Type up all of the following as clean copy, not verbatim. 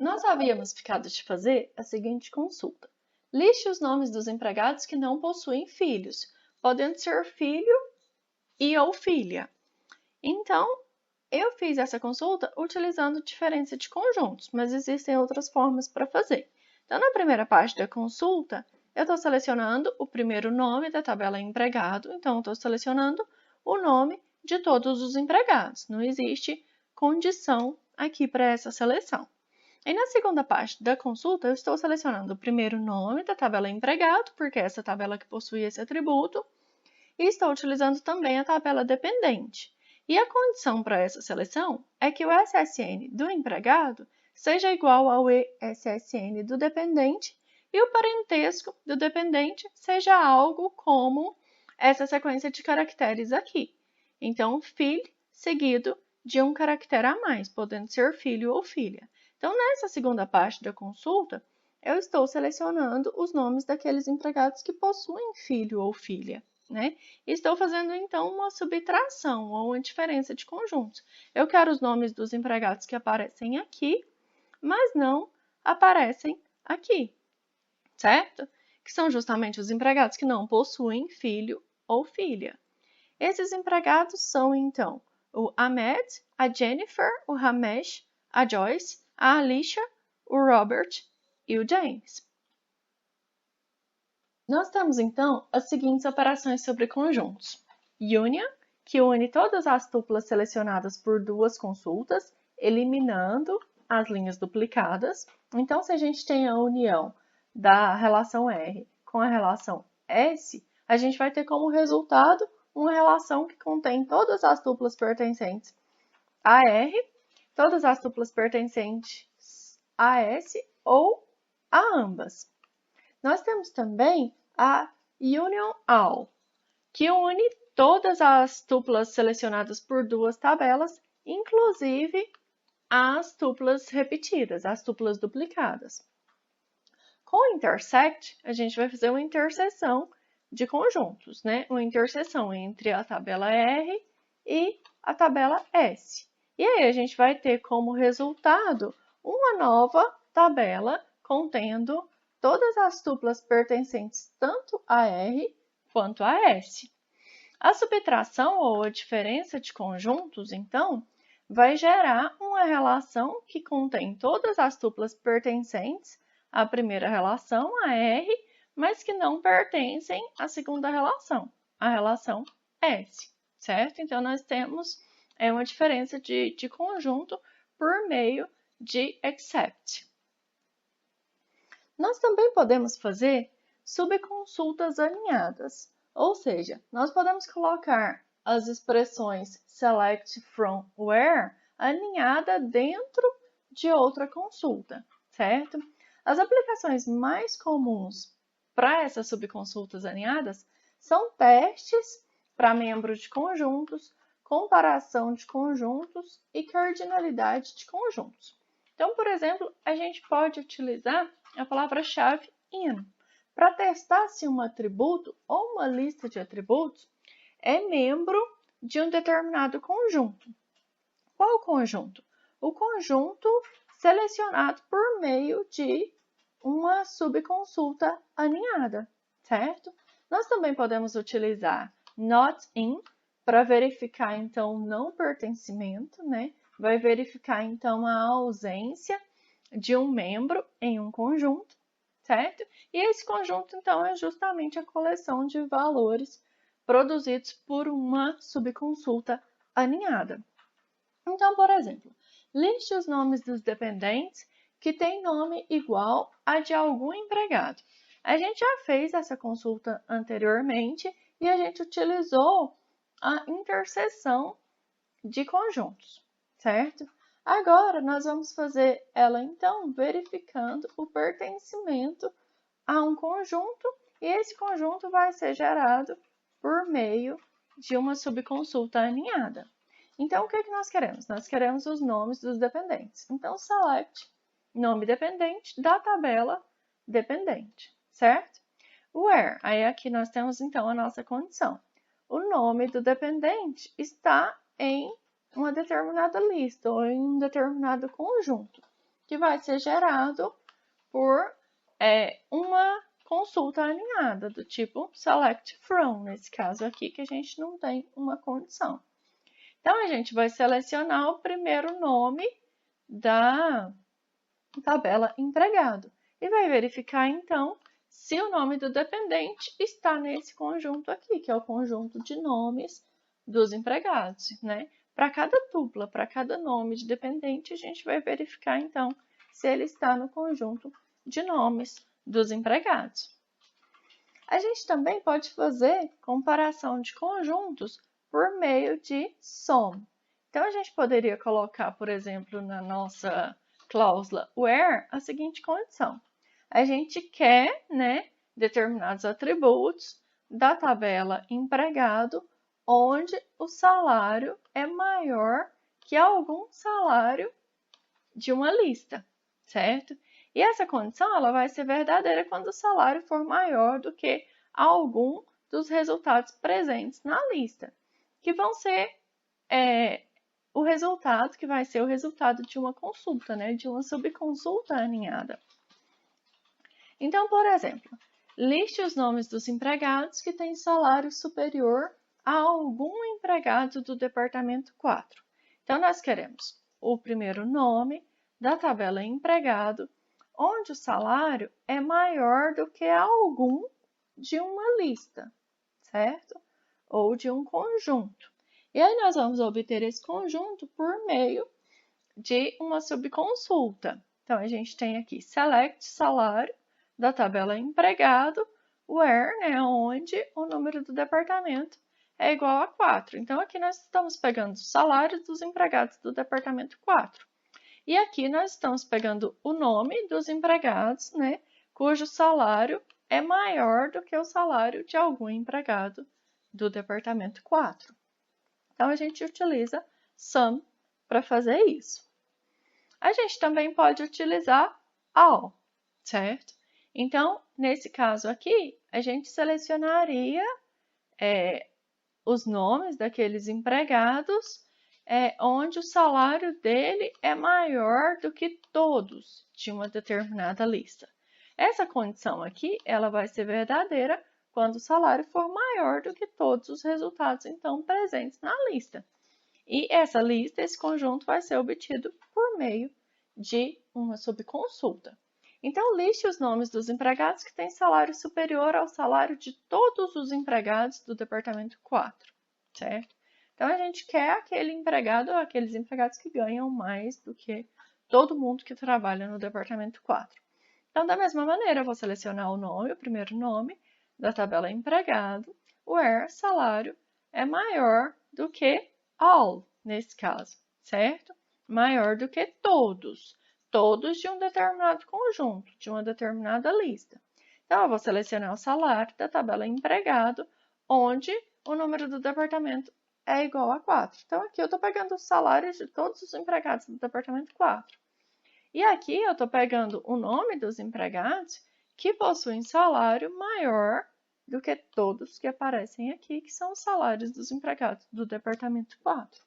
Nós havíamos ficado de fazer a seguinte consulta. Liste os nomes dos empregados que não possuem filhos, podendo ser filho e ou filha. Então, eu fiz essa consulta utilizando diferença de conjuntos, mas existem outras formas para fazer. Então, na primeira parte da consulta, eu estou selecionando o primeiro nome da tabela empregado, então estou selecionando o nome de todos os empregados. Não existe condição aqui para essa seleção. E na segunda parte da consulta, eu estou selecionando o primeiro nome da tabela empregado, porque é essa tabela que possui esse atributo, e estou utilizando também a tabela dependente. E a condição para essa seleção é que o SSN do empregado seja igual ao SSN do dependente e o parentesco do dependente seja algo como essa sequência de caracteres aqui. Então, filho seguido de um caractere a mais, podendo ser filho ou filha. Então, nessa segunda parte da consulta, eu estou selecionando os nomes daqueles empregados que possuem filho ou filha. Né? Estou fazendo, então, uma subtração ou uma diferença de conjuntos. Eu quero os nomes dos empregados que aparecem aqui, mas não aparecem aqui, certo? Que são justamente os empregados que não possuem filho ou filha. Esses empregados são, então, o Ahmed, a Jennifer, o Ramesh, a Joyce, a Alicia, o Robert e o James. Nós temos, então, as seguintes operações sobre conjuntos. Union, que une todas as tuplas selecionadas por duas consultas, eliminando as linhas duplicadas. Então, se a gente tem a união da relação R com a relação S, a gente vai ter como resultado uma relação que contém todas as tuplas pertencentes a R, todas as tuplas pertencentes a S ou a ambas. Nós temos também a Union All, que une todas as tuplas selecionadas por duas tabelas, inclusive as tuplas repetidas, as tuplas duplicadas. Com o Intersect, a gente vai fazer uma interseção de conjuntos, né? Uma interseção entre a tabela R e a tabela S. E aí a gente vai ter como resultado uma nova tabela contendo todas as tuplas pertencentes tanto a R quanto a S. A subtração ou a diferença de conjuntos, então, vai gerar uma relação que contém todas as tuplas pertencentes à primeira relação, a R, mas que não pertencem à segunda relação, a relação S, certo? Então, nós temos uma diferença de conjunto por meio de except. Nós também podemos fazer subconsultas alinhadas, ou seja, nós podemos colocar as expressões select from where alinhada dentro de outra consulta, certo? As aplicações mais comuns para essas subconsultas alinhadas são testes para membros de conjuntos, comparação de conjuntos e cardinalidade de conjuntos. Então, por exemplo, a gente pode utilizar a palavra-chave in para testar se um atributo ou uma lista de atributos é membro de um determinado conjunto. Qual conjunto? O conjunto selecionado por meio de uma subconsulta alinhada, certo? Nós também podemos utilizar not in para verificar, então, o não pertencimento, né? Vai verificar, então, a ausência de um membro em um conjunto, certo? E esse conjunto, então, é justamente a coleção de valores produzidos por uma subconsulta alinhada. Então, por exemplo, liste os nomes dos dependentes que têm nome igual a de algum empregado. A gente já fez essa consulta anteriormente e a gente utilizou a interseção de conjuntos, certo? Agora, nós vamos fazer ela, então, verificando o pertencimento a um conjunto e esse conjunto vai ser gerado por meio de uma subconsulta alinhada. Então, o que nós queremos? Nós queremos os nomes dos dependentes. Então, select nome dependente da tabela dependente, certo? Where, aí aqui nós temos, então, a nossa condição. O nome do dependente está em uma determinada lista ou em um determinado conjunto. que vai ser gerado por uma consulta alinhada, do tipo select from, nesse caso aqui, que a gente não tem uma condição. Então, a gente vai selecionar o primeiro nome da tabela empregado e vai verificar, então, se o nome do dependente está nesse conjunto aqui, que é o conjunto de nomes dos empregados, né? Para cada tupla, para cada nome de dependente, a gente vai verificar, então, se ele está no conjunto de nomes dos empregados. A gente também pode fazer comparação de conjuntos por meio de SOM. Então, a gente poderia colocar, por exemplo, na nossa cláusula where, a seguinte condição. A gente quer, né, determinados atributos da tabela empregado, onde o salário é maior que algum salário de uma lista, certo? E essa condição ela vai ser verdadeira quando o salário for maior do que algum dos resultados presentes na lista, que vão ser o resultado que vai ser o resultado de uma consulta, né? De uma subconsulta alinhada. Então, por exemplo, liste os nomes dos empregados que têm salário superior a algum empregado do departamento 4. Então, nós queremos o primeiro nome da tabela empregado, onde o salário é maior do que algum de uma lista, certo? Ou de um conjunto. E aí nós vamos obter esse conjunto por meio de uma subconsulta. Então, a gente tem aqui select salário da tabela empregado, where, né, onde o número do departamento é igual a 4. Então, aqui nós estamos pegando os salários dos empregados do departamento 4. E aqui nós estamos pegando o nome dos empregados, né, cujo salário é maior do que o salário de algum empregado do departamento 4. Então, a gente utiliza SUM para fazer isso. A gente também pode utilizar all, certo? Então, nesse caso aqui, a gente selecionaria os nomes daqueles empregados onde o salário dele é maior do que todos de uma determinada lista. Essa condição aqui, ela vai ser verdadeira quando o salário for maior do que todos os resultados, então, presentes na lista. E essa lista, esse conjunto, vai ser obtido por meio de uma subconsulta. Então, liste os nomes dos empregados que têm salário superior ao salário de todos os empregados do departamento 4, certo? Então, a gente quer aquele empregado ou aqueles empregados que ganham mais do que todo mundo que trabalha no departamento 4. Então, da mesma maneira, eu vou selecionar o nome, o primeiro nome da tabela empregado, where salário é maior do que all, nesse caso, certo? Maior do que todos. Todos de um determinado conjunto, de uma determinada lista. Então, eu vou selecionar o salário da tabela empregado, onde o número do departamento é igual a 4. Então, aqui eu estou pegando os salários de todos os empregados do departamento 4. E aqui eu estou pegando o nome dos empregados que possuem salário maior do que todos que aparecem aqui, que são os salários dos empregados do departamento 4.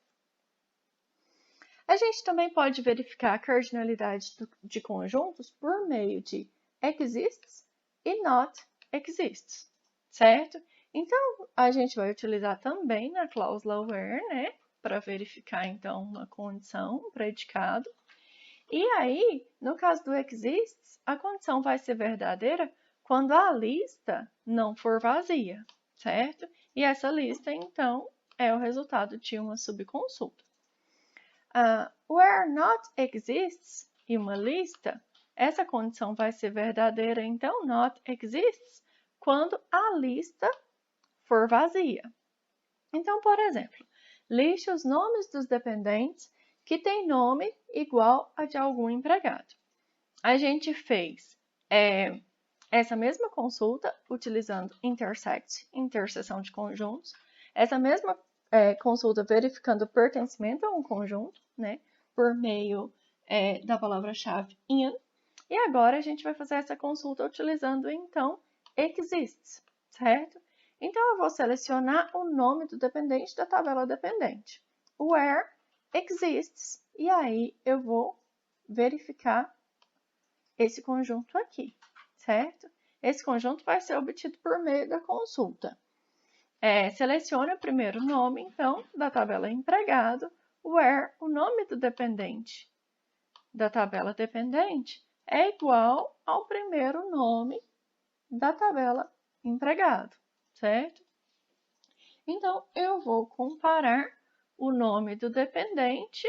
A gente também pode verificar a cardinalidade de conjuntos por meio de exists e not exists, certo? Então, a gente vai utilizar também na cláusula where, né, para verificar, então, uma condição, um predicado. E aí, no caso do exists, a condição vai ser verdadeira quando a lista não for vazia, certo? E essa lista, então, é o resultado de uma subconsulta. Where not exists e uma lista, essa condição vai ser verdadeira, então, not exists, quando a lista for vazia. Então, por exemplo, liste os nomes dos dependentes que têm nome igual a de algum empregado. A gente fez essa mesma consulta utilizando intersect, interseção de conjuntos, essa mesma consulta verificando o pertencimento a um conjunto, né, por meio da palavra-chave in, e agora a gente vai fazer essa consulta utilizando, então, exists, certo? Então, eu vou selecionar o nome do dependente da tabela dependente, where exists, e aí eu vou verificar esse conjunto aqui, certo? Esse conjunto vai ser obtido por meio da consulta. Selecione o primeiro nome, então, da tabela empregado, where o nome do dependente da tabela dependente é igual ao primeiro nome da tabela empregado, certo? Então, eu vou comparar o nome do dependente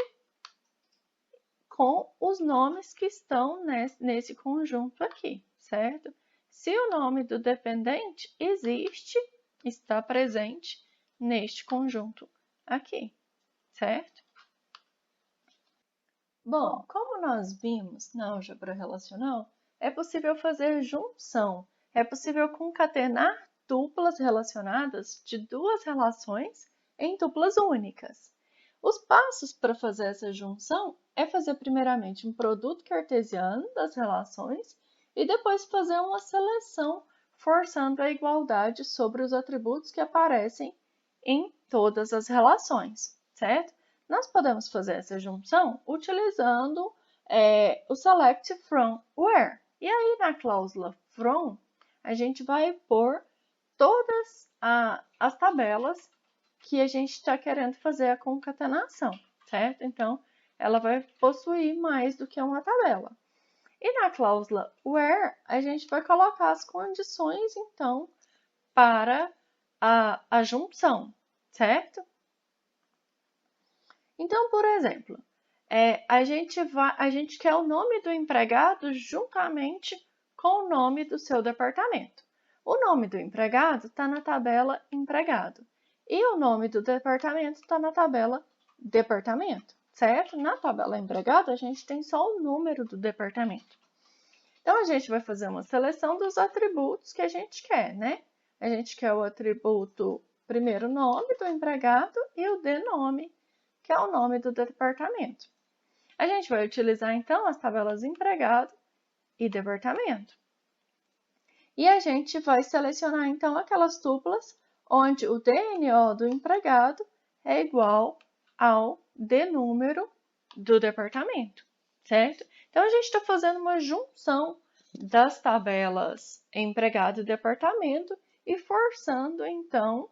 com os nomes que estão nesse conjunto aqui, certo? Se o nome do dependente existe, está presente neste conjunto aqui, certo? Bom, como nós vimos na álgebra relacional, é possível fazer junção, é possível concatenar tuplas relacionadas de duas relações em tuplas únicas. Os passos para fazer essa junção é fazer primeiramente um produto cartesiano das relações e depois fazer uma seleção forçando a igualdade sobre os atributos que aparecem em todas as relações, certo? Nós podemos fazer essa junção utilizando o select from where. E aí, na cláusula from, a gente vai pôr todas as tabelas que a gente está querendo fazer a concatenação, certo? Então, ela vai possuir mais do que uma tabela. E na cláusula where, a gente vai colocar as condições, então, para a junção, certo? Então, por exemplo, a gente quer o nome do empregado juntamente com o nome do seu departamento. O nome do empregado está na tabela empregado e o nome do departamento está na tabela departamento, certo? Na tabela empregado, a gente tem só o número do departamento. Então, a gente vai fazer uma seleção dos atributos que a gente quer, né? A gente quer o atributo primeiro nome do empregado e o denome, que é o nome do departamento. A gente vai utilizar, então, as tabelas empregado e departamento. E a gente vai selecionar, então, aquelas tuplas onde o DNO do empregado é igual ao DNúmero do departamento, certo? Então, a gente está fazendo uma junção das tabelas empregado e departamento e forçando, então,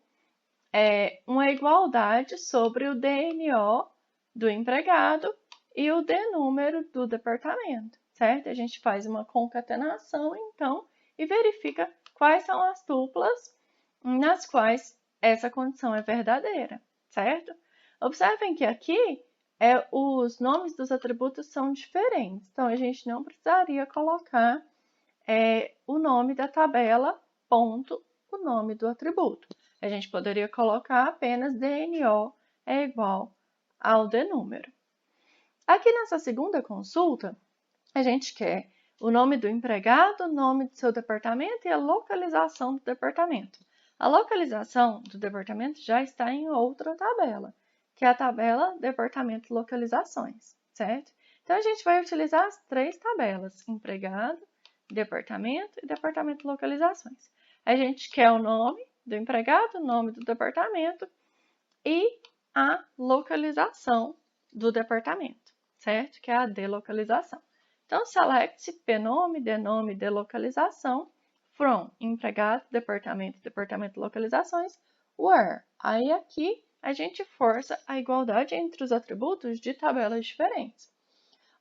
uma igualdade sobre o DNO do empregado e o DNúmero do departamento, certo? A gente faz uma concatenação, então, e verifica quais são as tuplas nas quais essa condição é verdadeira, certo? Observem que aqui os nomes dos atributos são diferentes, então a gente não precisaria colocar o nome da tabela, ponto, o nome do atributo. A gente poderia colocar apenas DNO é igual ao DNúmero. Aqui nessa segunda consulta, a gente quer o nome do empregado, o nome do seu departamento e a localização do departamento. A localização do departamento já está em outra tabela, que é a tabela Departamento Localizações, certo? Então, a gente vai utilizar as três tabelas, empregado, departamento e departamento localizações. A gente quer o nome do empregado, o nome do departamento e a localização do departamento, certo? Que é a delocalização. Então, select pnome, denome, delocalização, from, empregado, departamento, departamento localizações, where. Aí aqui a gente força a igualdade entre os atributos de tabelas diferentes.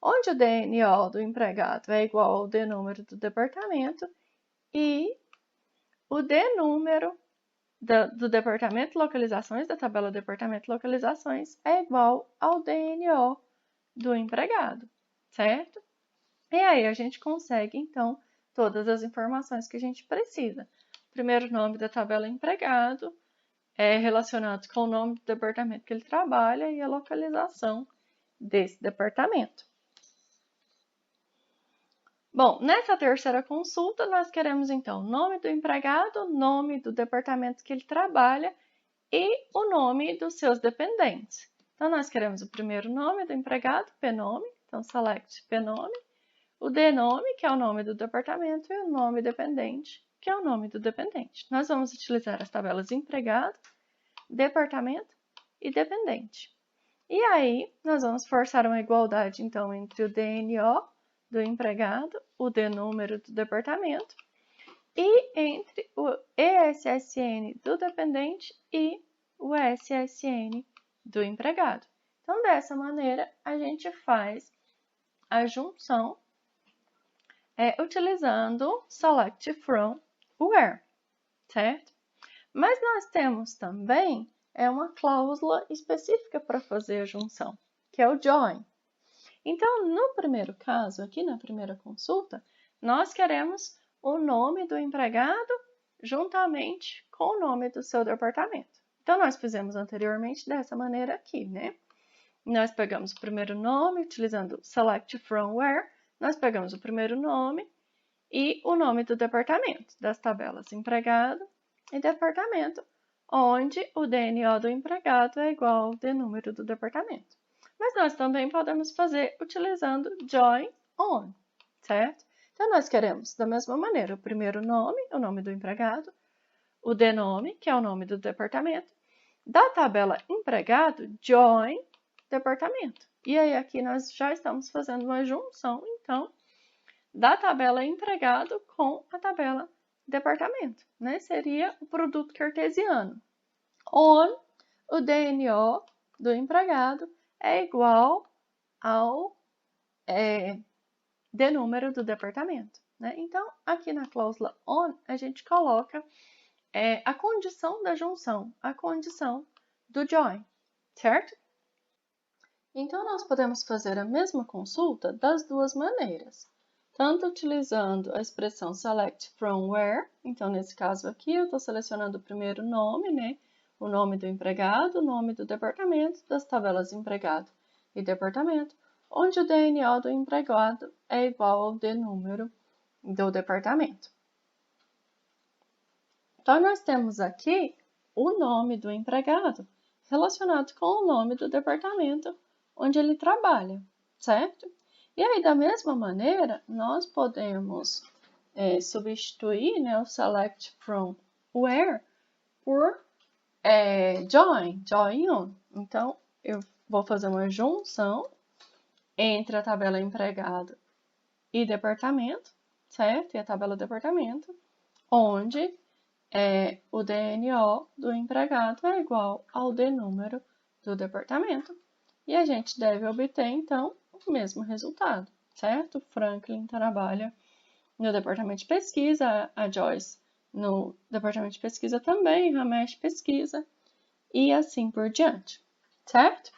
Onde o DNO do empregado é igual ao DNúmero do departamento e o DNúmero do departamento localizações, da tabela departamento localizações, é igual ao DNO do empregado, certo? E aí a gente consegue, então, todas as informações que a gente precisa. O primeiro nome da tabela empregado é relacionado com o nome do departamento que ele trabalha e a localização desse departamento. Bom, nessa terceira consulta, nós queremos, então, o nome do empregado, o nome do departamento que ele trabalha e o nome dos seus dependentes. Então, nós queremos o primeiro nome do empregado, pnome, então, select pnome, o denome, que é o nome do departamento, e o nome dependente, que é o nome do dependente. Nós vamos utilizar as tabelas empregado, departamento e dependente. E aí, nós vamos forçar uma igualdade, então, entre o DNO do empregado, o D número do departamento, e entre o ESSN do dependente e o SSN do empregado. Então, dessa maneira, a gente faz a junção utilizando select from where, certo? Mas nós temos também uma cláusula específica para fazer a junção, que é o join. Então, no primeiro caso, aqui na primeira consulta, nós queremos o nome do empregado juntamente com o nome do seu departamento. Então, nós fizemos anteriormente dessa maneira aqui, né? Nós pegamos o primeiro nome, utilizando select from where, nós pegamos o primeiro nome e o nome do departamento, das tabelas empregado e departamento, onde o DNO do empregado é igual ao D número do departamento. Mas nós também podemos fazer utilizando join on, certo? Então, nós queremos, da mesma maneira, o primeiro nome, o nome do empregado, o DNOME, que é o nome do departamento, da tabela empregado, join departamento. E aí, aqui nós já estamos fazendo uma junção, então, da tabela empregado com a tabela departamento, né? Seria o produto cartesiano. On, o DNO do empregado é igual ao D número do departamento, né? Então, aqui na cláusula on, a gente coloca a condição da junção, a condição do join, certo? Então, nós podemos fazer a mesma consulta das duas maneiras, tanto utilizando a expressão select from where, então nesse caso aqui eu estou selecionando o primeiro nome, né? O nome do empregado, o nome do departamento, das tabelas empregado e departamento, onde o DNO do empregado é igual ao D número do departamento. Então, nós temos aqui o nome do empregado relacionado com o nome do departamento onde ele trabalha, certo? E aí, da mesma maneira, nós podemos substituir, né, o select from where por join on. Então, eu vou fazer uma junção entre a tabela empregado e departamento, certo? E a tabela departamento, onde o DNO do empregado é igual ao D número do departamento. E a gente deve obter, então, o mesmo resultado, certo? Franklin trabalha no departamento de pesquisa, a Joyce no departamento de pesquisa também, Ramesh pesquisa, e assim por diante, certo?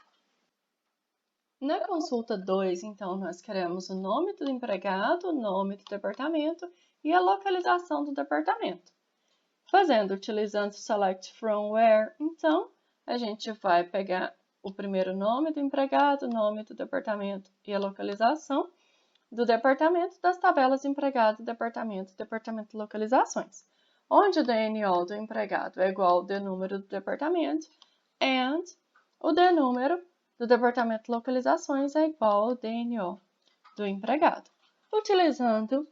Na consulta 2, então, nós queremos o nome do empregado, o nome do departamento e a localização do departamento. Utilizando o select from where, então, a gente vai pegar o primeiro nome do empregado, o nome do departamento e a localização do departamento das tabelas empregado, departamento e localizações, onde o DNO do empregado é igual ao D número do departamento and o D número do departamento localizações é igual ao DNO do empregado. Utilizando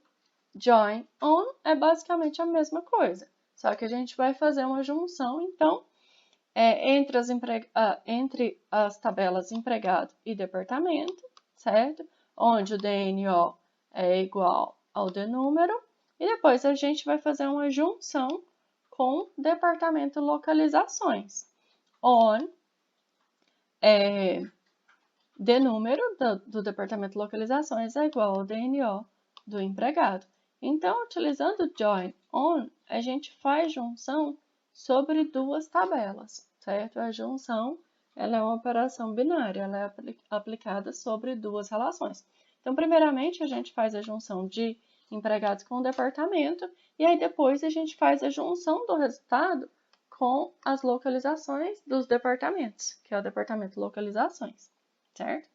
join on é basicamente a mesma coisa, só que a gente vai fazer uma junção, então, entre as tabelas empregado e departamento, certo? Onde o DNO é igual ao D número, e depois a gente vai fazer uma junção com departamento localizações. On D número do departamento localizações é igual ao DNO do empregado. Então, utilizando join on, a gente faz junção sobre duas tabelas, certo? A junção ela é uma operação binária, ela é aplicada sobre duas relações. Então, primeiramente, a gente faz a junção de empregados com o departamento, e aí depois a gente faz a junção do resultado com as localizações dos departamentos, que é o departamento localizações, certo?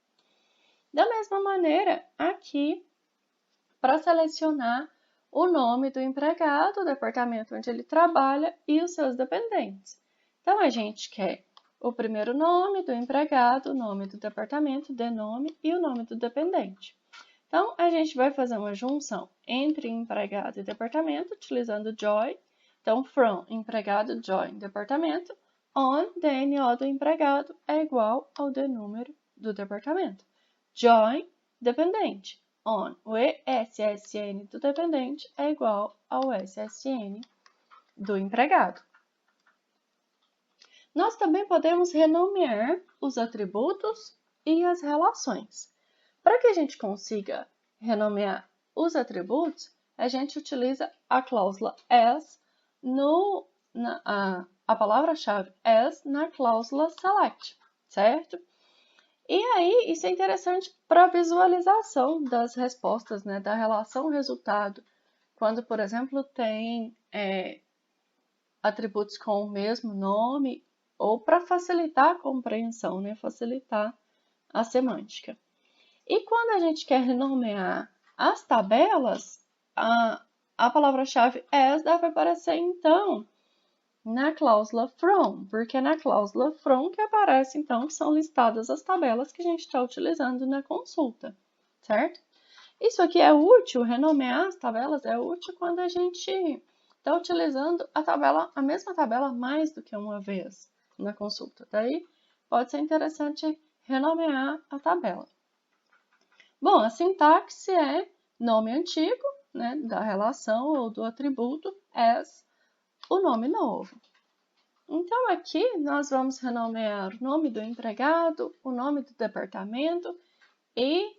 Da mesma maneira, aqui, para selecionar o nome do empregado, o departamento onde ele trabalha e os seus dependentes. Então, a gente quer o primeiro nome do empregado, o nome do departamento, DNOME e o nome do dependente. Então, a gente vai fazer uma junção entre empregado e departamento, utilizando join. Então, from empregado, join departamento, on DNO do empregado é igual ao D número do departamento. Join dependente, on. O ESSN do dependente é igual ao SSN do empregado. Nós também podemos renomear os atributos e as relações. Para que a gente consiga renomear os atributos, a gente utiliza a cláusula as a palavra-chave as na cláusula select, certo? E aí, isso é interessante para a visualização das respostas, né, da relação resultado. Quando, por exemplo, tem atributos com o mesmo nome, ou para facilitar a compreensão, né, facilitar a semântica. E quando a gente quer renomear as tabelas, a palavra-chave as deve aparecer, então, na cláusula from, porque é na cláusula from que aparece, então, que são listadas as tabelas que a gente está utilizando na consulta, certo? Isso aqui é útil, renomear as tabelas é útil quando a gente está utilizando a mesma tabela mais do que uma vez na consulta. Daí, pode ser interessante renomear a tabela. Bom, a sintaxe é nome antigo, né, da relação ou do atributo as o nome novo. Então, aqui nós vamos renomear o nome do empregado, o nome do departamento e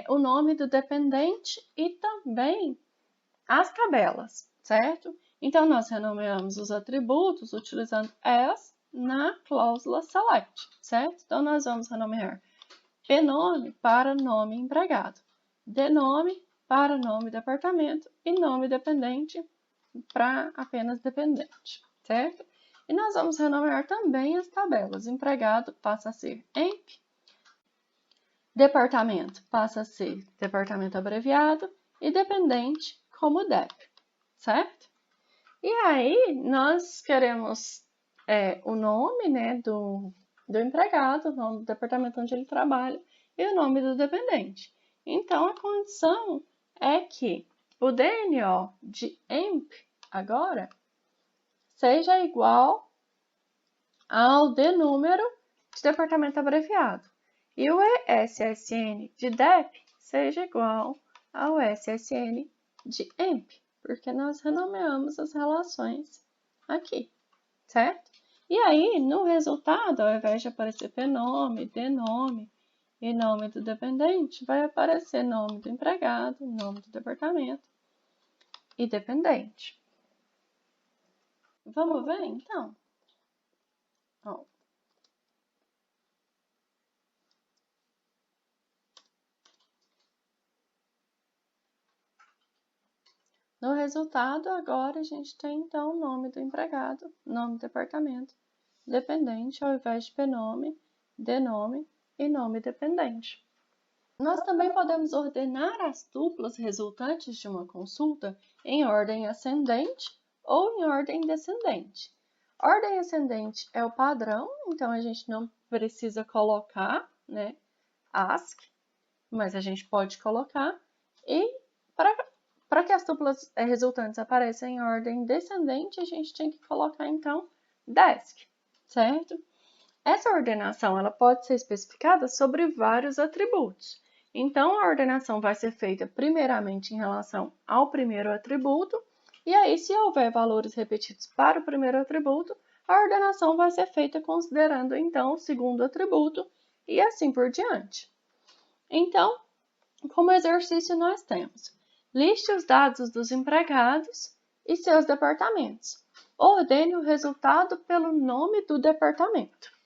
o nome do dependente e também as tabelas, certo? Então, nós renomeamos os atributos utilizando as na cláusula select, certo? Então, nós vamos renomear pnome para nome empregado, denome para nome departamento e nome dependente para apenas dependente, certo? E nós vamos renomear também as tabelas. Empregado passa a ser emp, departamento passa a ser departamento abreviado e dependente como dep, certo? E aí nós queremos o nome, né, do empregado, o nome do departamento onde ele trabalha e o nome do dependente. Então, a condição é que o DNO de emp agora seja igual ao D-número de departamento abreviado. E o SSN de DEP seja igual ao SSN de EMP, porque nós renomeamos as relações aqui, certo? E aí, no resultado, ao invés de aparecer pnome, denome e nome do dependente, vai aparecer nome do empregado, nome do departamento e dependente. Vamos ver, então? Ó. No resultado, agora a gente tem, então, o nome do empregado, nome do departamento, dependente, ao invés de pnome, denome e nome dependente. Nós também podemos ordenar as tuplas resultantes de uma consulta em ordem ascendente ou em ordem descendente. Ordem ascendente é o padrão, então a gente não precisa colocar, né, ask, mas a gente pode colocar. E para que as tuplas resultantes apareçam em ordem descendente, a gente tem que colocar, então, desk, certo? Essa ordenação ela pode ser especificada sobre vários atributos. Então, a ordenação vai ser feita primeiramente em relação ao primeiro atributo, e aí, se houver valores repetidos para o primeiro atributo, a ordenação vai ser feita considerando, então, o segundo atributo, e assim por diante. Então, como exercício, nós temos: liste os dados dos empregados e seus departamentos. Ordene o resultado pelo nome do departamento.